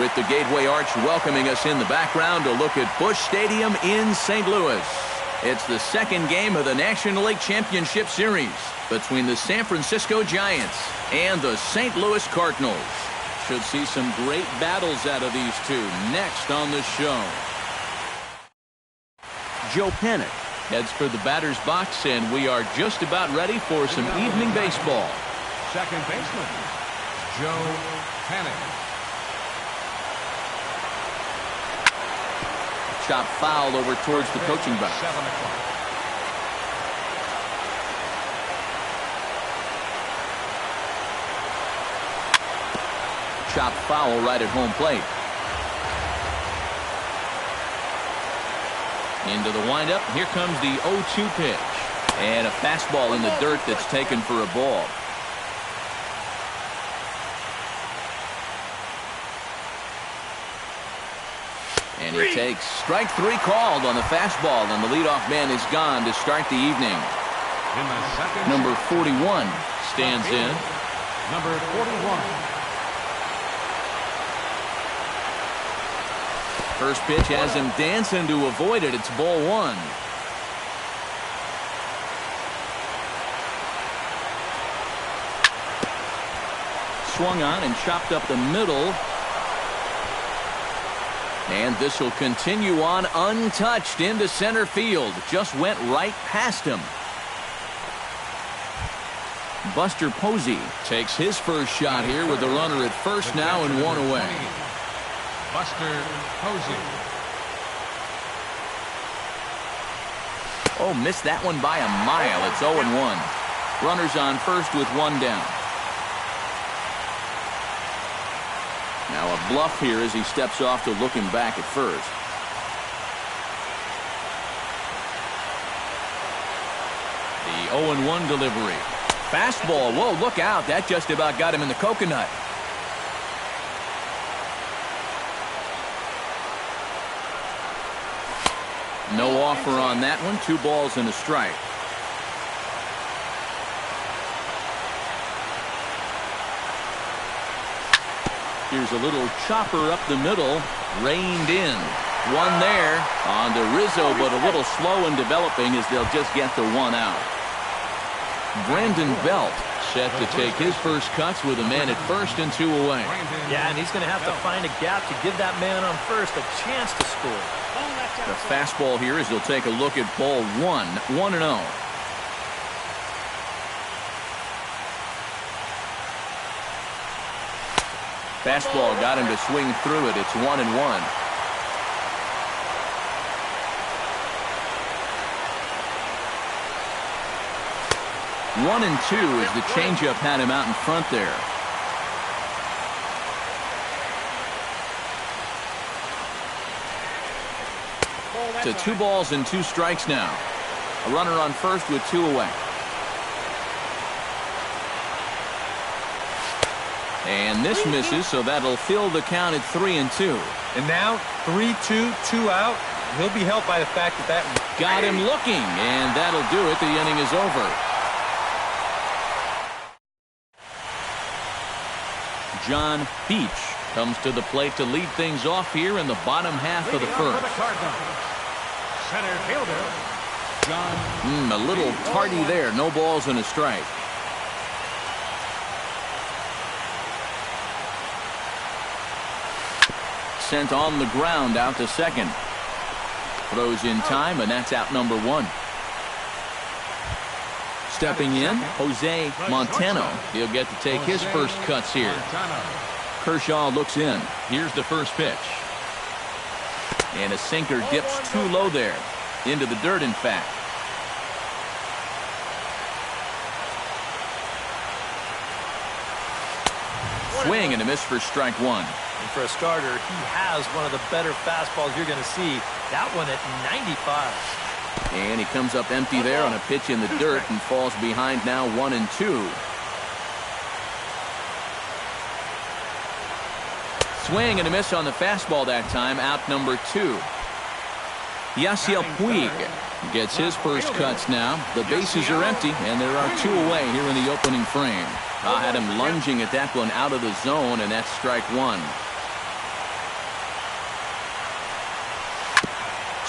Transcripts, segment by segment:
With the Gateway Arch welcoming us in the background to look at Busch Stadium in St. Louis. It's the second game of the National League Championship Series between the San Francisco Giants and the St. Louis Cardinals. Should see some great battles out of these two next on the show. Joe Panik heads for the batter's box, and we are just about ready for some evening baseball. Second baseman, Joe Panik. Chop foul over towards the coaching box. 7 o'clock. Chop foul right at home plate. Into the windup. Here comes the 0-2 pitch. And a fastball in the dirt that's taken for a ball. And he takes strike 3 called on the fastball, and the leadoff man is gone to start the evening. In the second, Number 41 stands in. Number 41. First pitch has him dancing to avoid it. It's ball 1. Swung on and chopped up the middle. And this will continue on untouched into center field. Just went right past him. Buster Posey takes his first shot here with the runner at first now and 1 away. Buster Posey. Oh, missed that one by a mile. It's 0-1. Runners on first with 1 down. Now a bluff here as he steps off to look him back at first. The 0-1 delivery. Fastball. Whoa, look out. That just about got him in the coconut. No offer on that one. 2 balls and a strike. Here's a little chopper up the middle. Reined in. 1 there. On to Rizzo, but a little slow in developing as they'll just get the 1 out. Brandon Belt set to take his first cuts with a man at first and 2 away. Yeah, and he's going to have to find a gap to give that man on first a chance to score. The fastball here as he'll take a look at ball 1. 1-0. Fastball got him to swing through it. It's 1-1. 1-2 as the changeup had him out in front there. To 2 balls and 2 strikes now. A runner on first with 2 away. And this misses, so that'll fill the count at 3-2. And now 3-2, 2 out. He'll be helped by the fact that got him looking, and that'll do it. The inning is over. John Beach comes to the plate to lead things off here in the bottom half of the first. Center fielder, John. A little tardy there. No balls and a strike. Sent on the ground out to second. Throws in time, and that's out number 1. Stepping in, Jose Montano. He'll get to take his first cuts here. Kershaw looks in. Here's the first pitch. And a sinker dips too low there. Into the dirt, in fact. Swing and a miss for strike 1. And for a starter, he has one of the better fastballs you're going to see. That one at 95. And he comes up empty there on a pitch in the dirt and falls behind now 1-2. Swing and a miss on the fastball that time. Out number 2. Yasiel Puig gets his first cuts now. The bases are empty, and there are 2 away here in the opening frame. I had him lunging at that one out of the zone, and that's strike 1.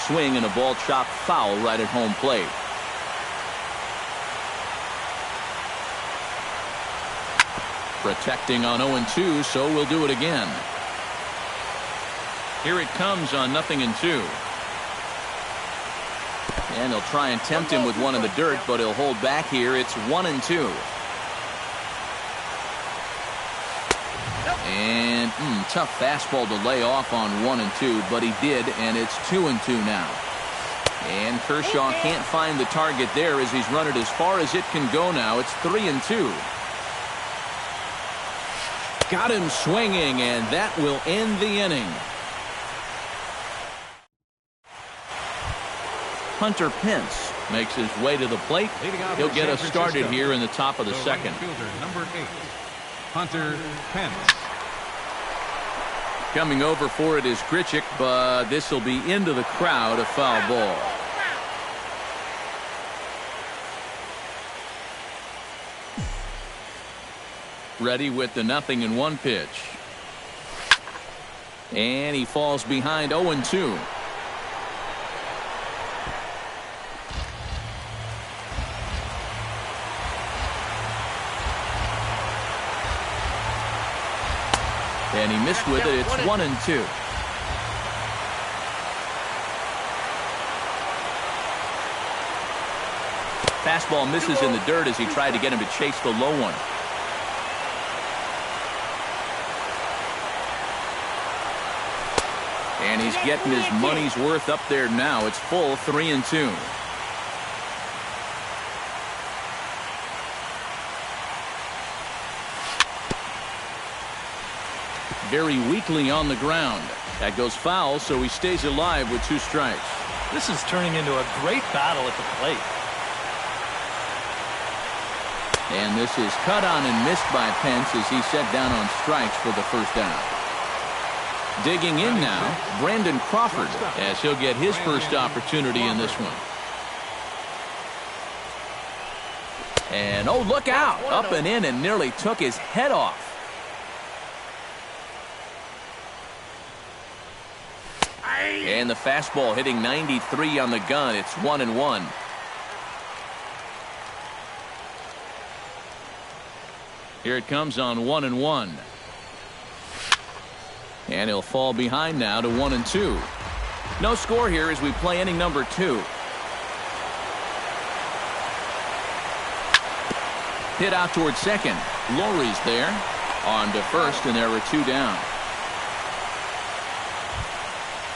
swing and a ball chopped foul right at home plate. Protecting on 0-2, so we'll do it again. Here it comes on 0-2. And he'll try and tempt him with one in the dirt, but he'll hold back here. It's 1-2. And tough fastball to lay off on 1-2, but he did, and it's 2-2 now. And Kershaw can't find the target there as he's run it as far as it can go now. It's 3-2. Got him swinging, and that will end the inning. Hunter Pence makes his way to the plate. He'll get us started here in the top of the second. Number 8, Hunter Pence. Coming over for it is Grichuk, but this will be into the crowd, a foul ball. Ready with the 0-1 pitch. And he falls behind 0-2. And he missed with it. It's 1-2. Fastball misses in the dirt as he tried to get him to chase the low one. And he's getting his money's worth up there now. It's full 3-2. Very weakly on the ground. That goes foul, so he stays alive with 2 strikes. This is turning into a great battle at the plate. And this is cut on and missed by Pence as he set down on strikes for the first down. Digging in now, Brandon Crawford, as he'll get his first opportunity in this one. And oh, look out! Up and in and nearly took his head off. And the fastball hitting 93 on the gun. It's 1-1. Here it comes on 1-1. And he'll fall behind now to 1-2. No score here as we play inning number 2. Hit out towards second. Lowry's there. On to first, and there are 2 down.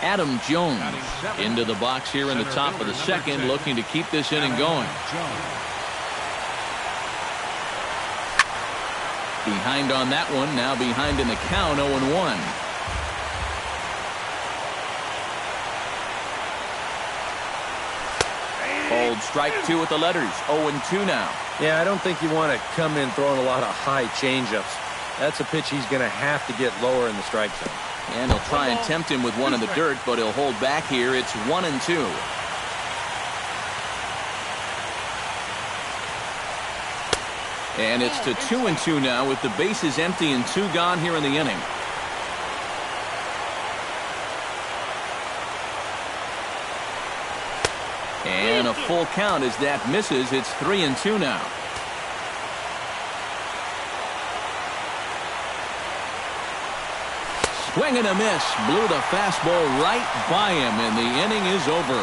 Adam Jones into the box here in the top of the second, looking to keep this inning going. Behind on that one, now behind in the count, 0-1. Old strike 2 with the letters, 0-2 now. Yeah, I don't think you want to come in throwing a lot of high changeups. That's a pitch he's going to have to get lower in the strike zone. And he'll try and tempt him with one in the dirt, but he'll hold back here. It's 1-2. And it's to 2-2 now with the bases empty and 2 gone here in the inning. And a full count as that misses. It's 3-2 now. Swing and a miss. Blew the fastball right by him, and the inning is over.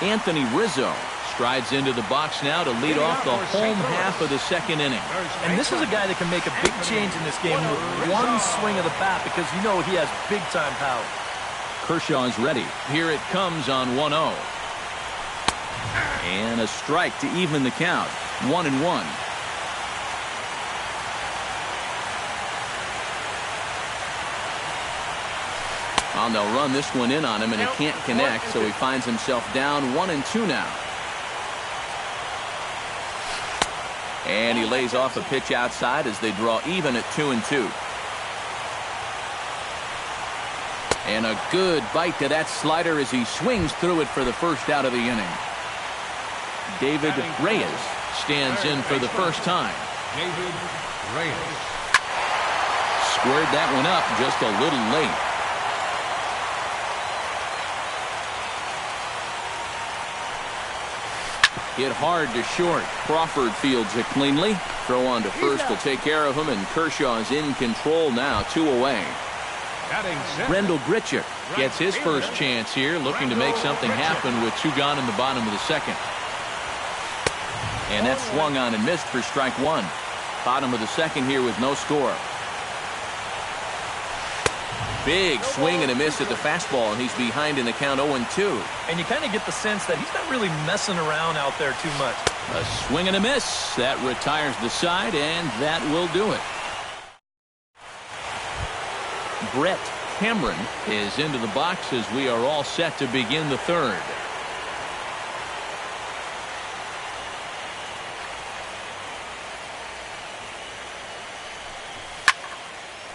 Anthony Rizzo strides into the box now to lead off the home half of the second inning. And this is a guy that can make a big change in this game with one swing of the bat because you know he has big-time power. Kershaw is ready. Here it comes on 1-0. And a strike to even the count. 1-1. And they'll run this one in on him, and he can't connect, so he finds himself down 1-2 now. And he lays off a pitch outside as they draw even at 2-2. And a good bite to that slider as he swings through it for the first out of the inning. David Reyes stands in for the first time. David Reyes. squared that one up just a little late. Hit hard to short. Crawford fields it cleanly. Throw on to first will take care of him, and Kershaw's in control now, 2 away. Rendell Grichuk gets his first chance here, looking to make something happen with 2 gone in the bottom of the second. And that's swung on and missed for strike 1. Bottom of the second here with no score. Big swing and a miss at the fastball, and he's behind in the count 0-2. And you kind of get the sense that he's not really messing around out there too much. A swing and a miss. That retires the side, and that will do it. Brett Cameron is into the box as we are all set to begin the third.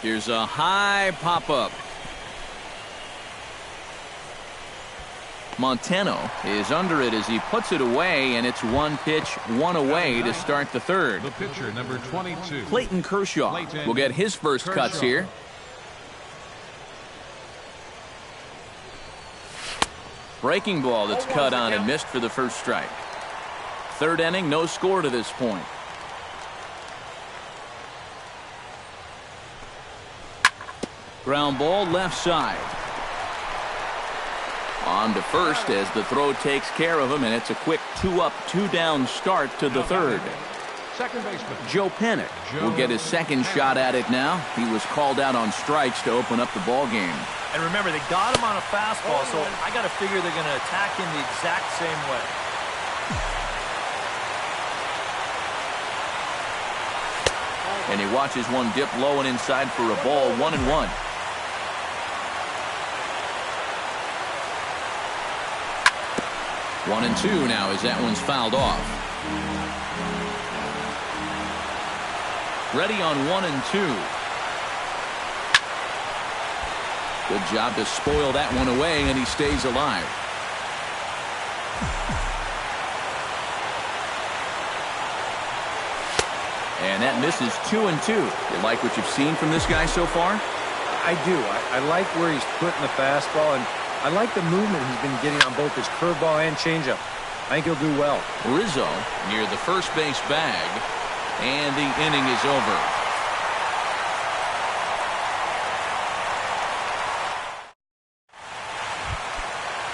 Here's a high pop-up. Montano is under it as he puts it away, and it's 1 pitch, 1 away to start the third. The pitcher, number 22. Clayton Kershaw will get his first cuts here. Breaking ball that's cut on and missed for the first strike. Third inning, no score to this point. Ground ball left side. On to first as the throw takes care of him, and it's a quick 2-up, 2-down start to the third. Second baseman Joe Panik will get his second shot at it now. He was called out on strikes to open up the ball game. And remember, they got him on a fastball, so I got to figure they're going to attack him the exact same way. And he watches one dip low and inside for a ball, 1-1. One and 2 now as that one's fouled off. Ready on 1 and 2. Good job to spoil that one away, and he stays alive. And that misses 2 and 2. You like what you've seen from this guy so far? I do. I like where he's putting the fastball, and I like the movement he's been getting on both his curveball and changeup. I think he'll do well. Rizzo near the first base bag, and the inning is over.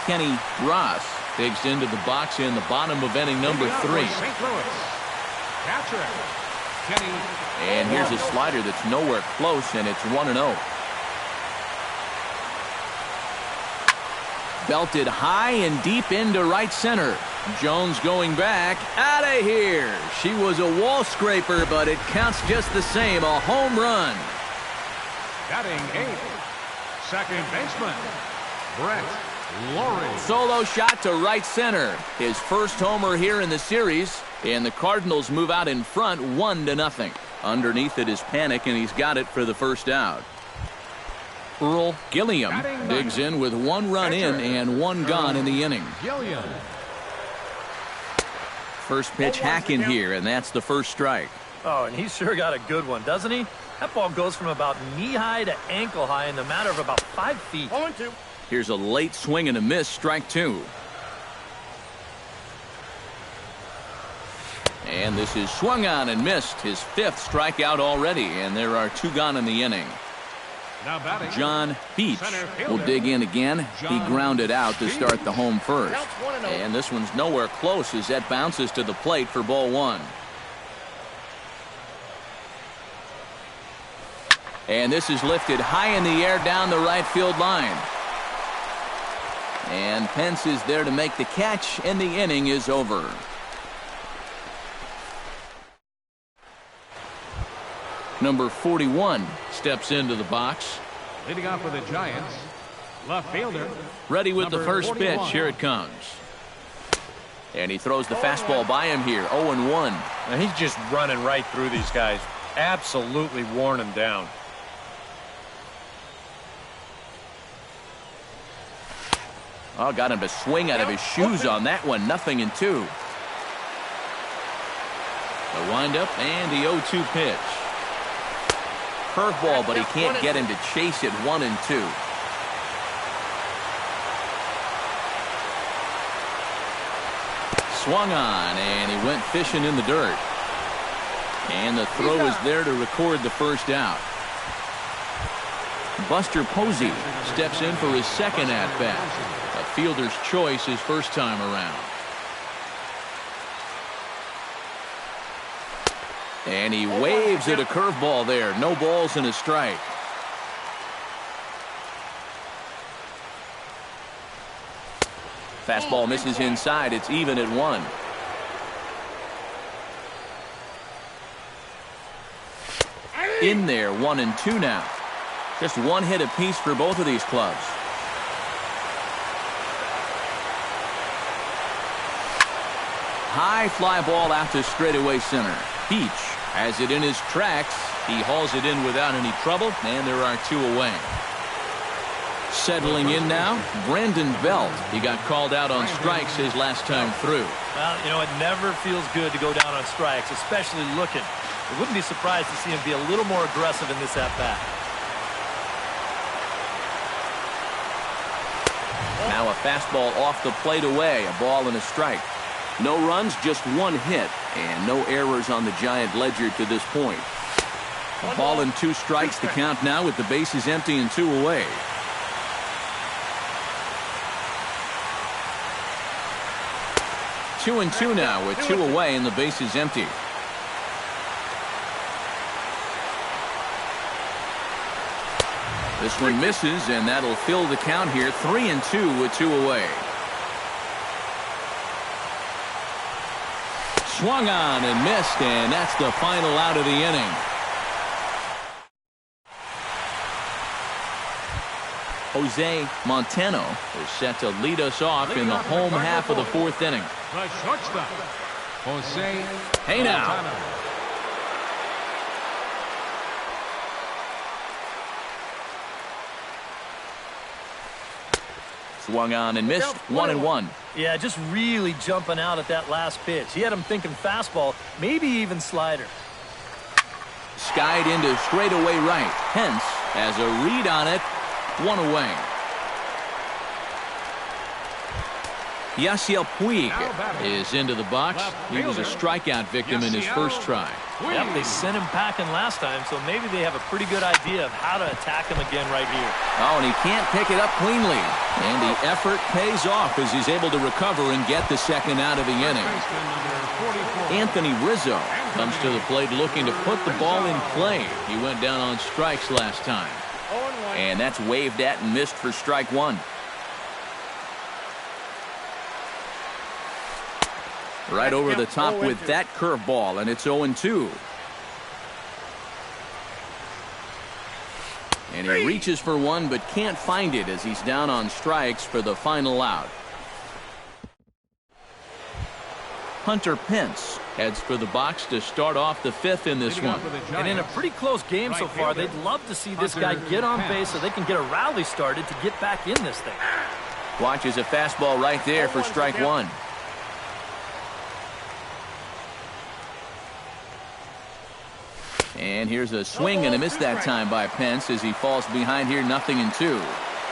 Kenny Ross digs into the box in the bottom of inning number 3. St. Louis. Catcher, Kenny. And here's a slider that's nowhere close, and it's 1-0. Belted high and deep into right center. Jones going back. Out of here. She was a wall scraper, but it counts just the same. A home run. Batting 8th. Second baseman, Brett Lawrie. Solo shot to right center. His first homer here in the series. And the Cardinals move out in front 1-0. Underneath it is Panik, and he's got it for the first out. Earl Gilliam digs in with 1 run in and 1 gone in the inning. Gilliam. First pitch hack in here, and that's the first strike. Oh, and he's sure got a good one, doesn't he? That ball goes from about knee-high to ankle-high in the matter of about 5 feet. 0-2. Here's a late swing and a miss, strike 2. And this is swung on and missed, his 5th strikeout already, and there are 2 gone in the inning. Now batting, John Beach will dig in again. He grounded out to start the home first. And this one's nowhere close as that bounces to the plate for ball 1. And this is lifted high in the air down the right field line. And Pence is there to make the catch, and the inning is over. Number 41 steps into the box. leading off for the Giants, left fielder. Ready with the number first 41. pitch. Here it comes. And he throws the fastball by him here. 0-1. Now he's just running right through these guys. Absolutely worn them down. Oh, got him to swing out of his shoes on that one. 0-2. The windup and the 0-2 pitch. curveball, but he can't get him to chase it. 1-2. Swung on, and he went fishing in the dirt. And the throw is there to record the first out. Buster Posey steps in for his second at-bat. A fielder's choice his first time around. And he waves at a curveball there. No balls and a strike. Fastball misses inside. It's even at 1. In there, 1-2 now. Just one hit apiece for both of these clubs. High fly ball out to straightaway center. Beach has it in his tracks. He hauls it in without any trouble, and there are 2 away. Settling in now, Brandon Belt. He got called out on strikes his last time through. Well, you know, it never feels good to go down on strikes, especially looking. I wouldn't be surprised to see him be a little more aggressive in this at-bat. Now a fastball off the plate away. A ball and a strike. No runs, just 1 hit, and no errors on the Giant ledger to this point. A ball and 2 strikes to count now with the bases empty and 2 away. Two and 2 now with 2 away and the bases empty. This one misses, and that'll fill the count here. 3-2 with 2 away. Swung on and missed, and that's the final out of the inning. Jose Montano is set to lead us off in the home half of the 4th inning. The shortstop, Jose Hey now. Montano. Swung on and missed. 1-1. Yeah, just really jumping out at that last pitch. He had him thinking fastball, maybe even slider. Skied into straightaway right. Pence has a read on it. 1 away. Yasiel Puig is into the box. He was a strikeout victim in his first try. Yep, they sent him packing last time, so maybe they have a pretty good idea of how to attack him again right here. Oh, and he can't pick it up cleanly. And the effort pays off as he's able to recover and get the second out of the inning. Anthony Rizzo comes to the plate looking to put the ball in play. He went down on strikes last time. And that's waved at and missed for strike 1. Right over the top with that curveball, and it's 0-2. And he reaches for one, but can't find it as he's down on strikes for the final out. Hunter Pence heads for the box to start off the 5th in this one. And in a pretty close game so far, they'd love to see this guy get on base so they can get a rally started to get back in this thing. Watches a fastball right there for strike 1. And here's a swing and a miss that time by Pence as he falls behind here, 0-2.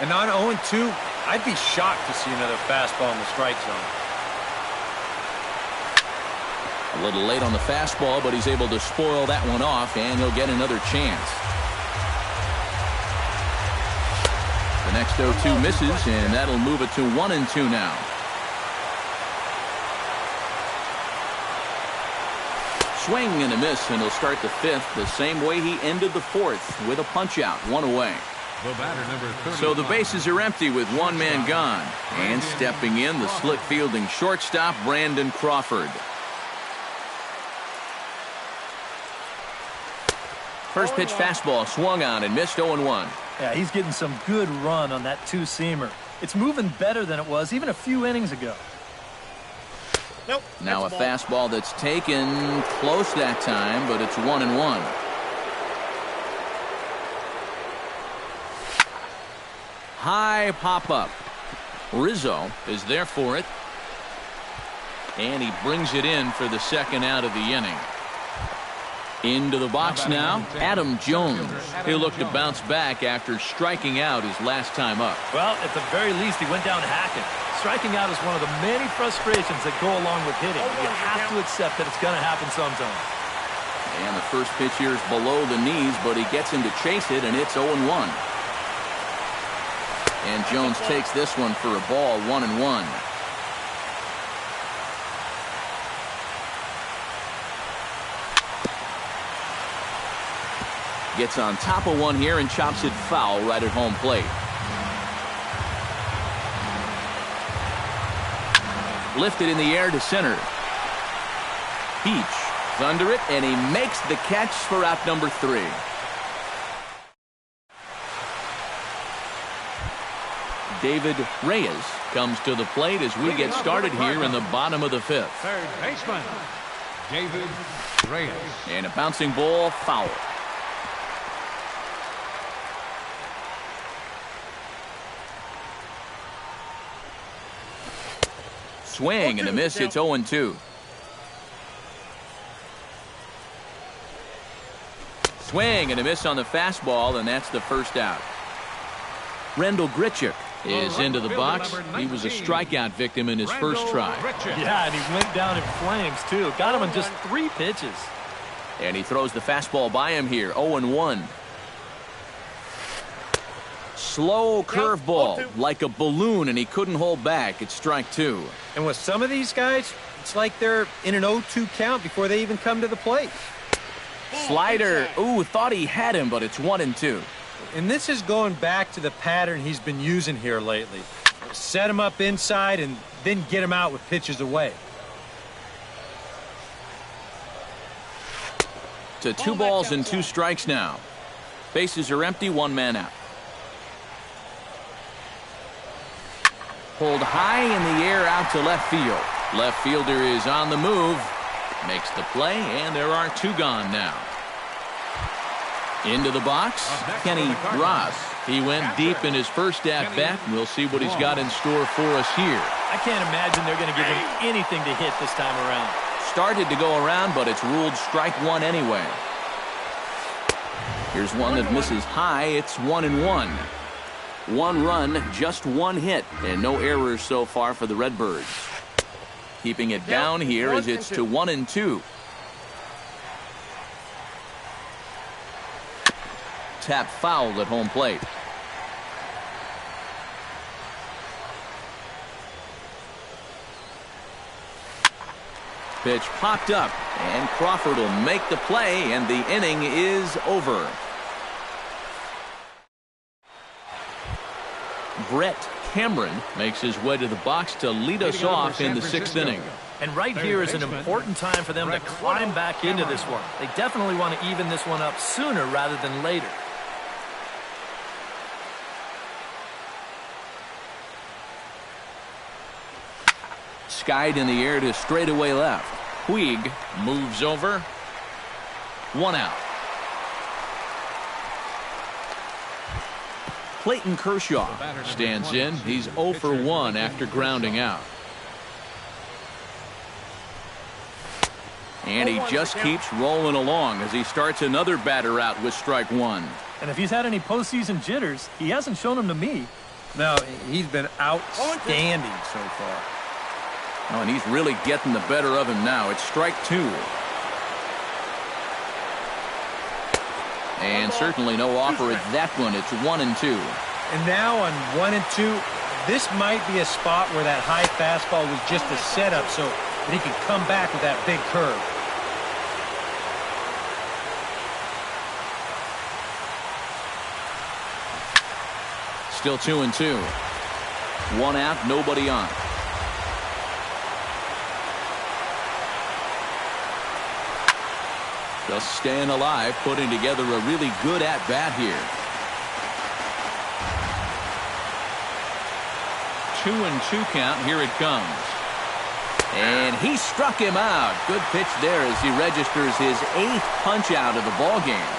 And on 0-2, I'd be shocked to see another fastball in the strike zone. A little late on the fastball, but he's able to spoil that one off, and he'll get another chance. The next 0-2 misses, and that'll move it to 1-2 now. Swing and a miss, and he'll start the 5th the same way he ended the 4th with a punch-out, 1 away. The batter, number 35. So the bases are empty with 1 man gone. And stepping in, the slick fielding shortstop, Brandon Crawford. First pitch fastball swung on and missed 0-1. Yeah, he's getting some good run on that 2-seamer. It's moving better than it was even a few innings ago. Nope. Now a fastball that's taken close that time, but it's 1-1. High pop-up. Rizzo is there for it. And he brings it in for the second out of the inning. Into the box now, Adam Jones. He'll look to bounce back after striking out his last time up. Well, at the very least, he went down hacking. Striking out is one of the many frustrations that go along with hitting. You have to accept that it's going to happen sometime. And the first pitch here is below the knees, but he gets him to chase it, and it's 0-1. And Jones takes this one for a ball, 1-1. Gets on top of one here and chops it foul right at home plate. Lifted in the air to center. Peach is under it, and he makes the catch for out number 3. David Reyes comes to the plate as we get started here in the bottom of the 5th. Third baseman, David Reyes. And a bouncing ball, foul. Swing and a miss. It's 0-2. Swing and a miss on the fastball, and that's the first out. Rendell Grichuk is into the box. He was a strikeout victim in his first try. Yeah, and he went down in flames, too. Got him in just 3 pitches. And he throws the fastball by him here, 0-1. Slow curveball, like a balloon, and he couldn't hold back. It's strike 2. And with some of these guys, it's like they're in an 0-2 count before they even come to the plate. Slider, ooh, thought he had him, but it's 1-2. And this is going back to the pattern he's been using here lately. Set him up inside and then get him out with pitches away. To 2 balls and 2 strikes now. Bases are empty, 1 man out. Pulled high in the air out to left field. Left fielder is on the move. Makes the play, and there are 2 gone now. Into the box, Kenny Ross. He went deep in his first at-bat. We'll see what he's got in store for us here. I can't imagine they're going to give him anything to hit this time around. Started to go around, but it's ruled strike 1 anyway. Here's one that misses high. It's 1-1. 1 run, just 1 hit, and no errors so far for the Redbirds. Keeping it down here as it's to 1-2. Tap foul at home plate. Pitch popped up, and Crawford will make the play, and the inning is over. Brett Cameron makes his way to the box to lead us off in the 6th inning. And right here is an important time for them to climb back into this one. They definitely want to even this one up sooner rather than later. Skied in the air to straightaway left. Puig moves over. 1 out. Clayton Kershaw stands in. He's 0 for 1 after grounding out. And he just keeps rolling along as he starts another batter out with strike 1. And if he's had any postseason jitters, he hasn't shown them to me. No, he's been outstanding so far. Oh, and he's really getting the better of him now. It's strike 2. And certainly no offer at that one. It's 1-2. And now on 1-2, this might be a spot where that high fastball was just a setup so that he can come back with that big curve. Still 2-2. 1 out, nobody on. Just staying alive, putting together a really good at-bat here. 2-2 count. Here it comes. And he struck him out. Good pitch there as he registers his 8th punch out of the ball game.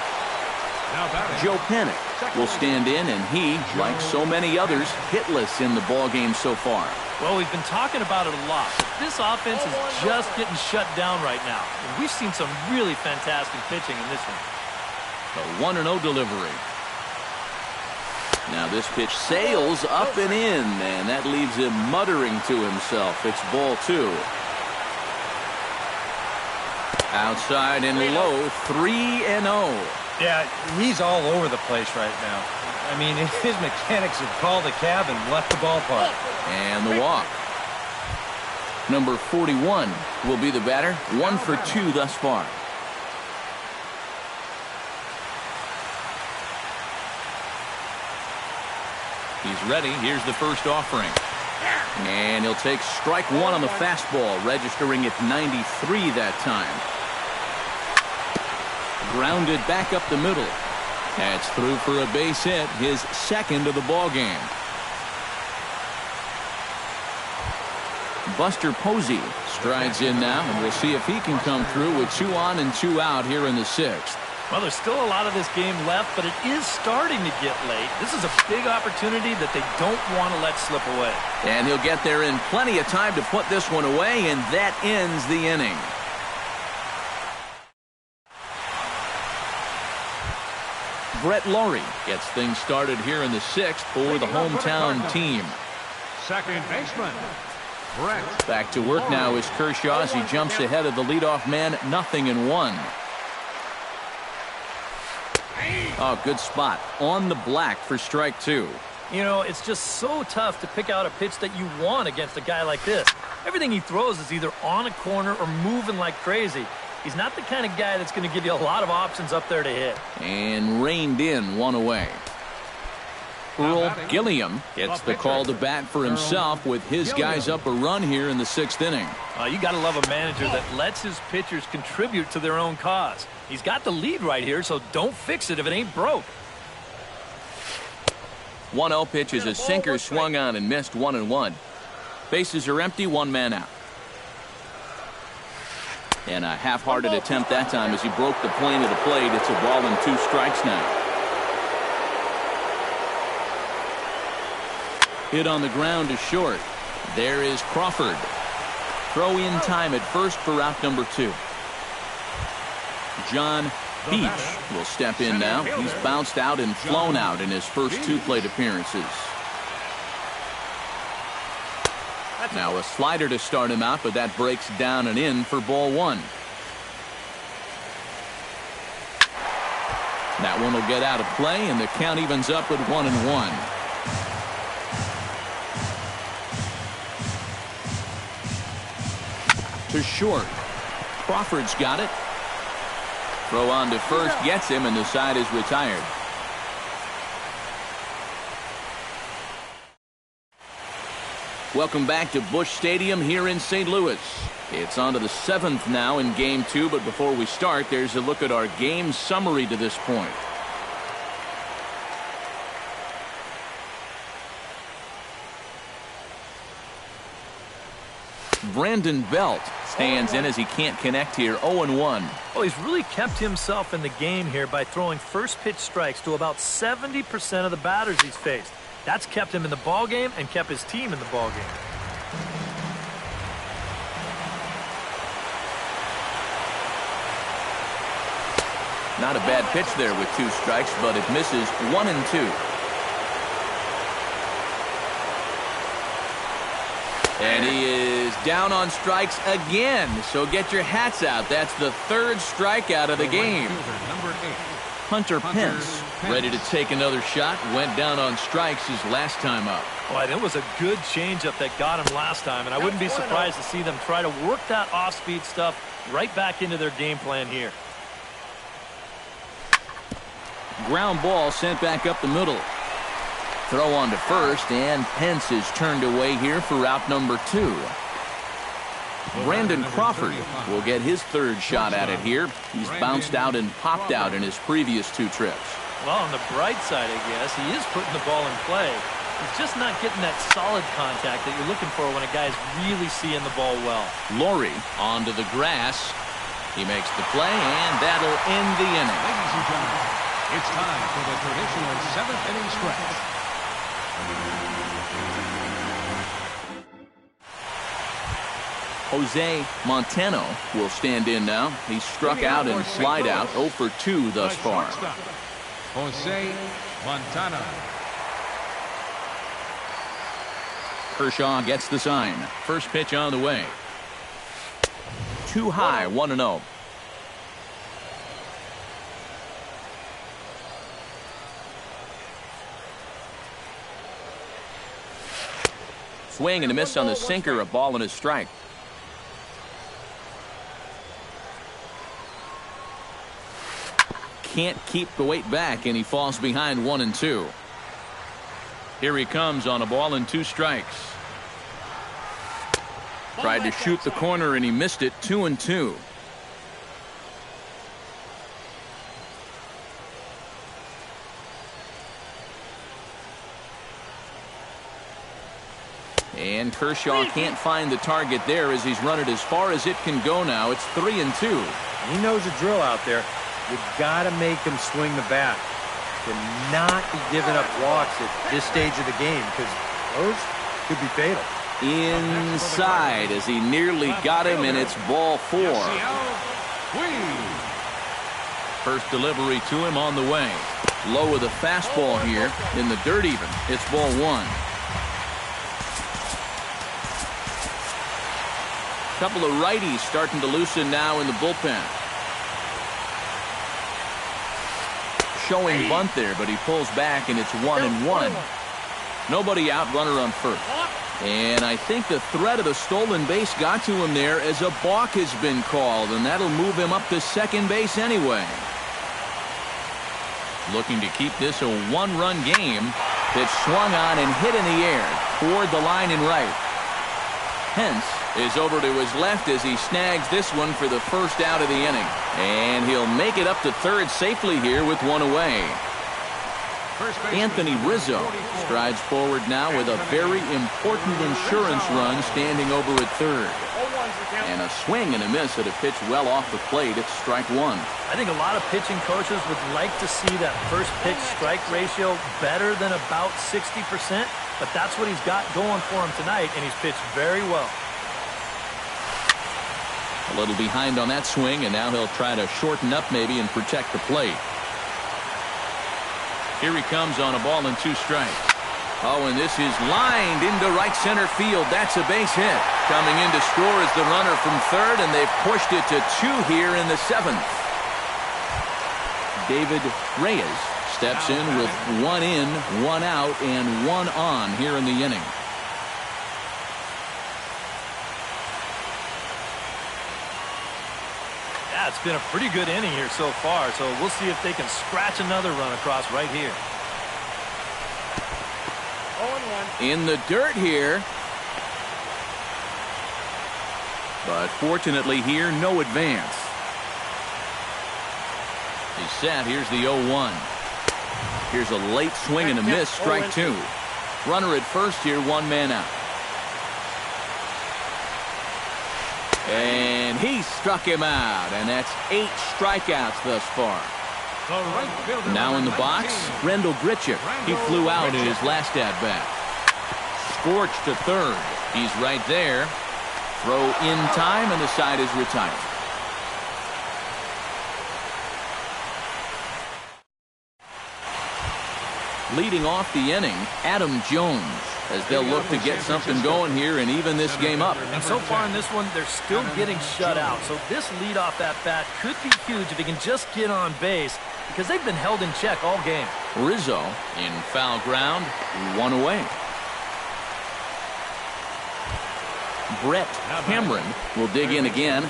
Joe Panik will stand in, and he, like so many others, hitless in the ball game so far. Well, we've been talking about it a lot. This offense is just getting shut down right now. And we've seen some really fantastic pitching in this one. The 1-0 delivery. Now this pitch sails up and in, and that leaves him muttering to himself. It's ball 2. Outside and low, 3-0. Yeah, he's all over the place right now. I mean, his mechanics have called the cab and left the ballpark. And the walk. Number 41 will be the batter. 1 for 2 thus far. He's ready. Here's the first offering. And he'll take strike 1 on the fastball, registering at 93 that time. Grounded back up the middle. That's through for a base hit, his second of the ball game. Buster Posey strides in now, and we'll see if he can come through with 2 on and 2 out here in the 6th. Well, there's still a lot of this game left, but it is starting to get late. This is a big opportunity that they don't want to let slip away. And he'll get there in plenty of time to put this one away, and that ends the inning. Brett Lawrie gets things started here in the 6th for the hometown team. Second baseman, Brett. Back to work now is Kershaw as he jumps ahead of the leadoff man, 0-1. Oh, good spot on the black for strike 2. You know, it's just so tough to pick out a pitch that you want against a guy like this. Everything he throws is either on a corner or moving like crazy. He's not the kind of guy that's going to give you a lot of options up there to hit. And reined in, 1 away. Earl Gilliam gets the call to bat for himself with his guys up a run here in the 6th inning. You got to love a manager that lets his pitchers contribute to their own cause. He's got the lead right here, so don't fix it if it ain't broke. 1-0 pitch is a sinker swung on and missed, 1-1. Bases are empty, 1 man out. And a half-hearted attempt that time as he broke the plane of the plate. It's a ball and 2 strikes now. Hit on the ground to short. There is Crawford. Throw in time at first for out number 2. John Beach will step in now. He's bounced out and flown out in his first 2 plate appearances. Now a slider to start him out, but that breaks down and in for ball 1. That one will get out of play, and the count evens up at 1-1. To short. Crawford's got it. Throw on to first gets him, and the side is retired. Welcome back to Busch Stadium here in St. Louis. It's on to the 7th now in Game 2, but before we start, there's a look at our game summary to this point. Brandon Belt stands in as he can't connect here, 0-1. Well, he's really kept himself in the game here by throwing first pitch strikes to about 70% of the batters he's faced. That's kept him in the ball game and kept his team in the ball game. Not a bad pitch there with 2 strikes, but it misses 1-2. And he is down on strikes again. So get your hats out. That's the 3rd strikeout of the game. Hunter Pence ready to take another shot. Went down on strikes his last time up. Boy, that was a good changeup that got him last time, and I wouldn't be surprised to see them try to work that off-speed stuff right back into their game plan here. Ground ball sent back up the middle. Throw on to first, and Pence is turned away here for out number 2. Brandon Crawford will get his 3rd shot at it here. He's bounced out and popped out in his previous 2 trips. Well, on the bright side, I guess, he is putting the ball in play. He's just not getting that solid contact that you're looking for when a guy's really seeing the ball well. Lawrie onto the grass. He makes the play, and that'll end the inning. Ladies and gentlemen, it's time for the traditional 7th inning stretch. Jose Montano will stand in now. He's struck out and slide out 0 for 2 thus far. Jose Montano. Kershaw gets the sign. First pitch on the way. Too high, 1-0. Swing and a miss on the sinker, a ball and a strike. Can't keep the weight back, and he falls behind 1-2. Here he comes on a ball and 2 strikes. Tried to shoot the corner and he missed it. 2-2. And Kershaw can't find the target there as he's run it as far as it can go now. It's 3-2. He knows the drill out there. You've got to make him swing the bat. To not be giving up walks at this stage of the game, because those could be fatal. Inside as he nearly got him, and it's ball 4. First delivery to him on the way. Low with a fastball here in the dirt even. It's ball 1. Couple of righties starting to loosen now in the bullpen. Showing bunt there, but he pulls back and it's 1-1. Nobody out, runner on first. And I think the threat of the stolen base got to him there as a balk has been called, and that'll move him up to second base anyway. Looking to keep this a 1-run game. Pitch swung on and hit in the air toward the line and right. Hence is over to his left as he snags this one for the first out of the inning. And he'll make it up to third safely here with 1 away. Anthony Rizzo strides forward now with a very important insurance run standing over at third. And a swing and a miss at a pitch well off the plate. It's strike 1. I think a lot of pitching coaches would like to see that first pitch strike ratio better than about 60%, but that's what he's got going for him tonight, and he's pitched very well. A little behind on that swing, and now he'll try to shorten up maybe and protect the plate. Here he comes on a ball and 2 strikes. Oh, and this is lined into right center field. That's a base hit. Coming in to score is the runner from third, and they've pushed it to 2 here in the 7th. David Reyes steps in with 1 in, 1 out, and 1 on here in the inning. Yeah, it's been a pretty good inning here so far, so we'll see if they can scratch another run across right here. 0-1. In the dirt here. But fortunately here, no advance. He's set. Here's the 0-1. Here's a late swing and a miss. Strike 2. Runner at first here, 1 man out. And he struck him out, and that's 8 strikeouts thus far. Now in the box, Rendell Grichuk. He flew out in his last at-bat. Scorched to third. He's right there. Throw in time, and the side is retired. Leading off the inning, Adam Jones, as they'll look to get something going here and even this game up. And so far in this one, they're still getting shut out. So this leadoff at-bat could be huge if he can just get on base, because they've been held in check all game. Rizzo in foul ground, 1 away. Brett Cameron will dig in again.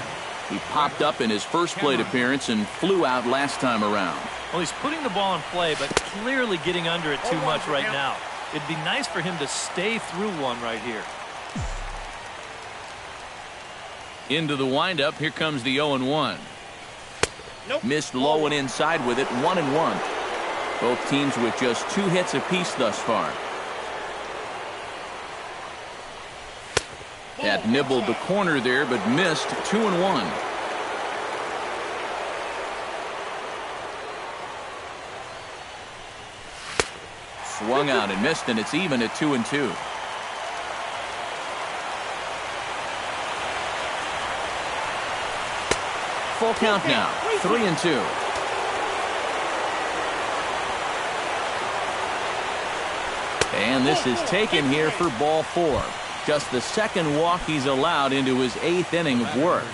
He popped up in his first plate appearance and flew out last time around. Well, he's putting the ball in play, but clearly getting under it too much right now. It'd be nice for him to stay through one right here. Into the windup, here comes the 0-1. Nope. Missed low and inside with it, 1-1. Both teams with just 2 hits apiece thus far. That nibbled the corner there, but missed. 2-1. Swung out and missed, and it's even at 2-2. full count now. 3-2. And this is taken here for ball 4. Just the second walk he's allowed into his 8th inning of work.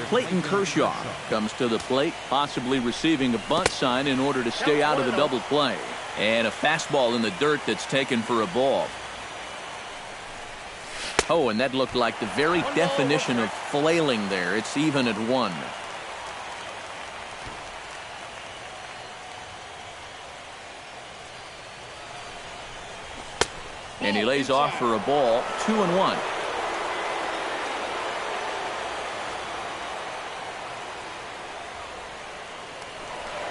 Clayton Kershaw comes to the plate, possibly receiving a bunt sign in order to stay out of the double play. And a fastball in the dirt that's taken for a ball. Oh, and that looked like the very definition of flailing there. It's even at 1. And he lays off for a ball. 2-1.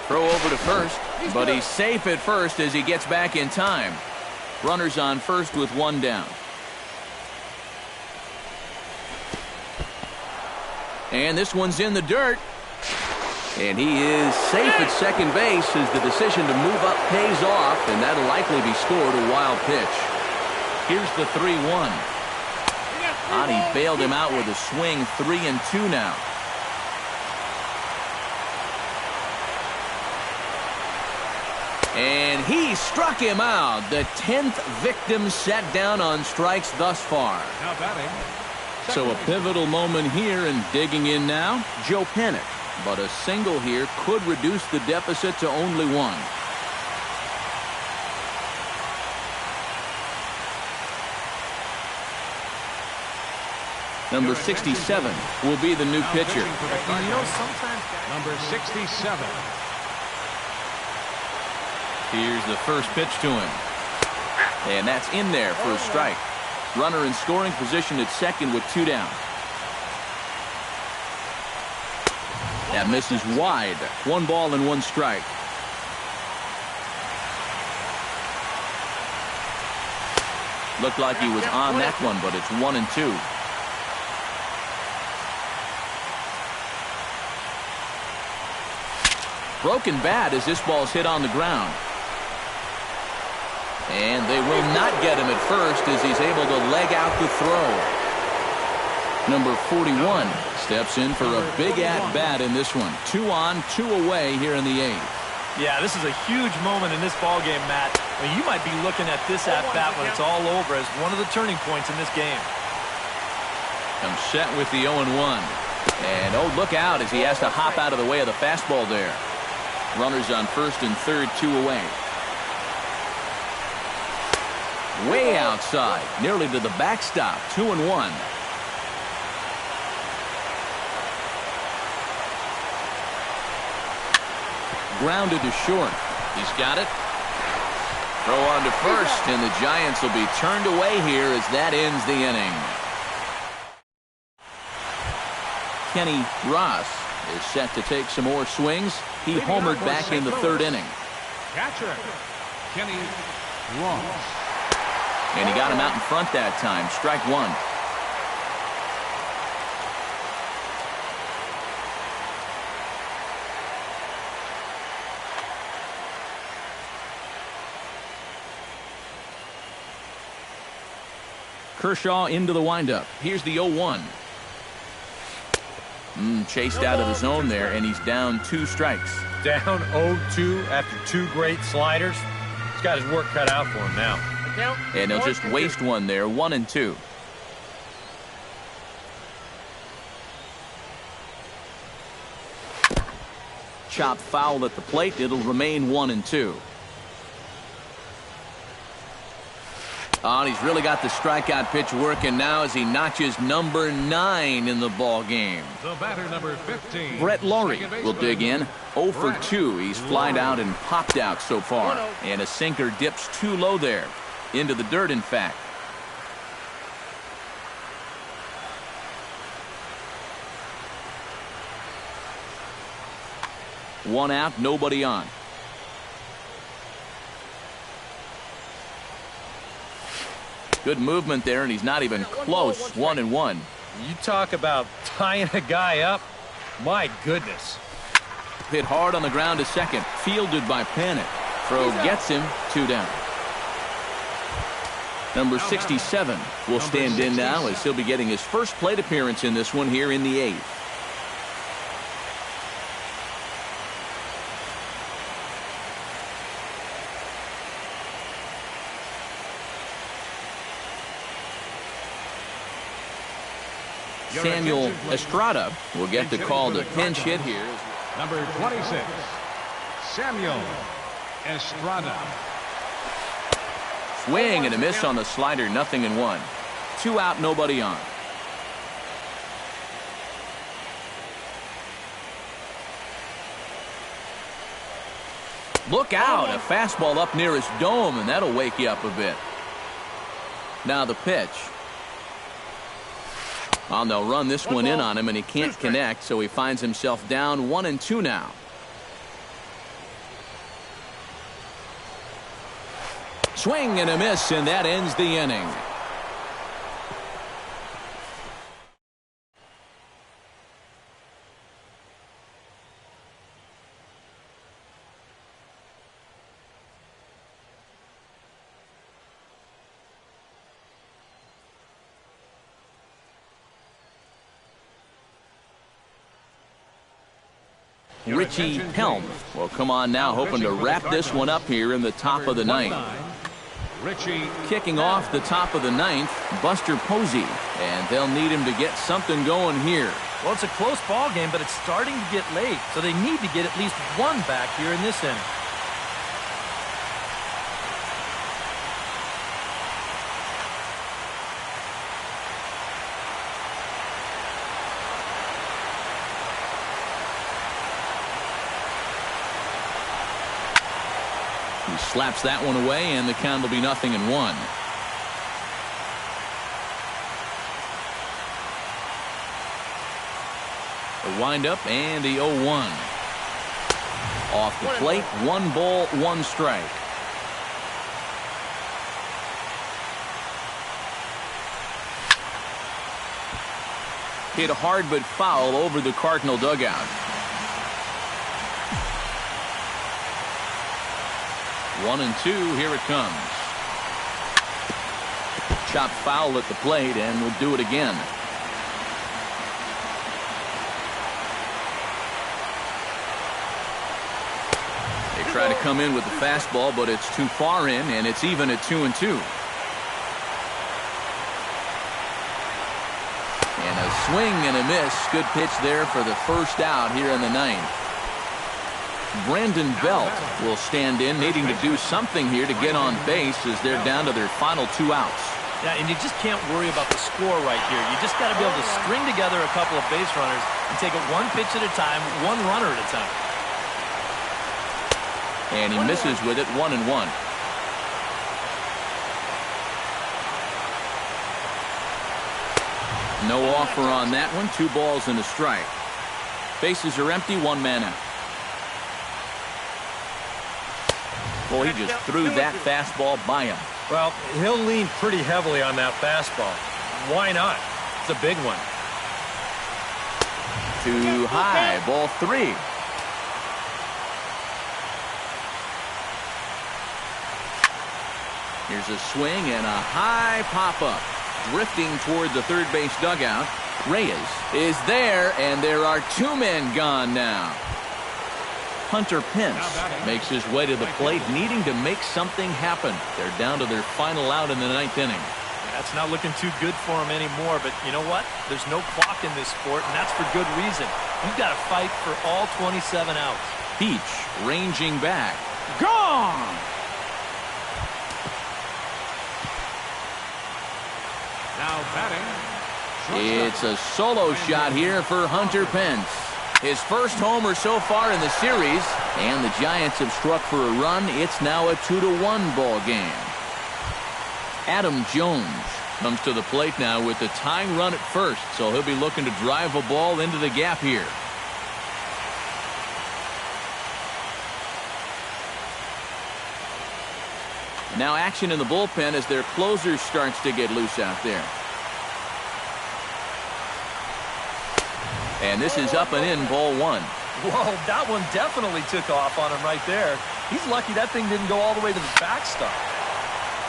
Throw over to first, but he's safe at first as he gets back in time. Runners on first with 1 down. And this one's in the dirt. And he is safe at second base as the decision to move up pays off, and that'll likely be scored a wild pitch. Here's the 3-1. Ani bailed him out with a swing. 3-2 now. And he struck him out. The 10th victim set down on strikes thus far. Now batting. So a pivotal moment here, and digging in now, Joe Panik. But a single here could reduce the deficit to only 1. Number 67 will be the new pitcher. You know, sometimes Number 67. Here's the first pitch to him. And that's in there for a strike. Runner in scoring position at second with 2 down. That misses wide. 1 ball and 1 strike. Looked like he was on that one, but it's 1-2. Broken bat as this ball's hit on the ground. And they will not get him at first as he's able to leg out the throw. Number 41 steps in for a big at-bat in this one. 2 on, 2 away here in the 8th. Yeah, this is a huge moment in this ballgame, Matt. I mean, you might be looking at this at-bat when it's all over as one of the turning points in this game. Comes set with the 0-1. And, oh, look out as he has to hop out of the way of the fastball there. Runners on first and third, 2 away. Way outside, nearly to the backstop. 2-1. Grounded to short. He's got it. Throw on to first, and the Giants will be turned away here as that ends the inning. Kenny Ross is set to take some more swings. He homered back in the 3rd inning. Catcher, Kenny Ross. And he got him out in front that time. Strike 1. Kershaw into the windup. Here's the 0-1. Chased out of the zone there, and he's down 2 strikes. Down 0-2 after 2 great sliders. He's got his work cut out for him now. And he'll just waste one there. 1-2. Chopped foul at the plate. It'll remain 1-2. Oh, and he's really got the strikeout pitch working now as he notches number 9 in the ball game. The batter, number 15. Brett Laurie will dig in. 0 for 2. He's flied out and popped out so far. And a sinker dips too low there. Into the dirt, in fact. One out, nobody on. Good movement there, and he's not even close. 1-1. You talk about tying a guy up. My goodness. Hit hard on the ground to second. Fielded by Panik. Throw gets him. 2 down. Number 67 will stand in now as he'll be getting his first plate appearance in this one here in the 8th. Samuel Estrada will get the call to pinch hit here. Number 26, Samuel Estrada. Swing and a miss on the slider, 0-1. 2 out, nobody on. Look out, a fastball up near his dome, and that'll wake you up a bit. Now the pitch. Well, they'll run this one in on him, and he can't connect, so he finds himself down 1-2 now. Swing and a miss, and that ends the inning. Richie Helm will come on now, hoping to wrap this one up here in the top of the ninth. Richie. Kicking off the top of the ninth, Buster Posey, and they'll need him to get something going here. Well, it's a close ball game, but it's starting to get late, so they need to get at least one back here in this inning. He slaps that one away, and the count will be 0-1. The windup and the 0-1. Off the plate, 1 ball, 1 strike. Hit hard but foul over the Cardinal dugout. 1-2, here it comes. Chopped foul at the plate, and we'll do it again. They try to come in with the fastball, but it's too far in, and it's even at 2-2. And a swing and a miss. Good pitch there for the first out here in the ninth. Brandon Belt will stand in, needing to do something here to get on base as they're down to their final 2 outs. Yeah, and you just can't worry about the score right here. You just got to be able to string together a couple of base runners and take it 1 pitch at a time, 1 runner at a time. And he misses with it, 1-1. No offer on that one. 2 balls and a strike. Bases are empty, 1 man out. Boy, he just threw that fastball by him. Well, he'll lean pretty heavily on that fastball. Why not? It's a big one. Too high, ball 3. Here's a swing and a high pop-up. Drifting toward the third base dugout. Reyes is there, and there are 2 men gone now. Hunter Pence makes his way to the plate, needing to make something happen. They're down to their final out in the 9th inning. That's not looking too good for him anymore, but you know what? There's no clock in this sport, and that's for good reason. You've got to fight for all 27 outs. Peach ranging back. Gone! Now batting. It's a solo shot here for Hunter Pence. His first homer so far in the series, and the Giants have struck for a run. It's now a 2-1 ball game. Adam Jones comes to the plate now with the tying run at first, so he'll be looking to drive a ball into the gap here. Now action in the bullpen as their closer starts to get loose out there. And this is up and in, ball 1. Whoa, that one definitely took off on him right there. He's lucky that thing didn't go all the way to the backstop.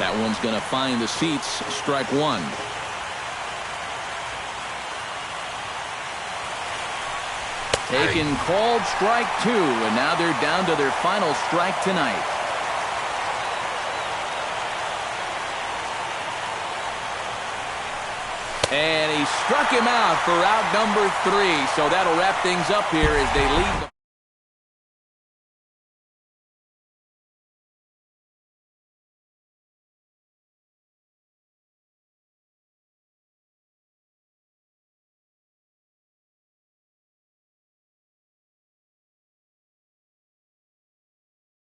That one's going to find the seats, strike 1. Taken, called, strike 2, and now they're down to their final strike tonight. And he he struck him out for out number 3. So that'll wrap things up here as they lead.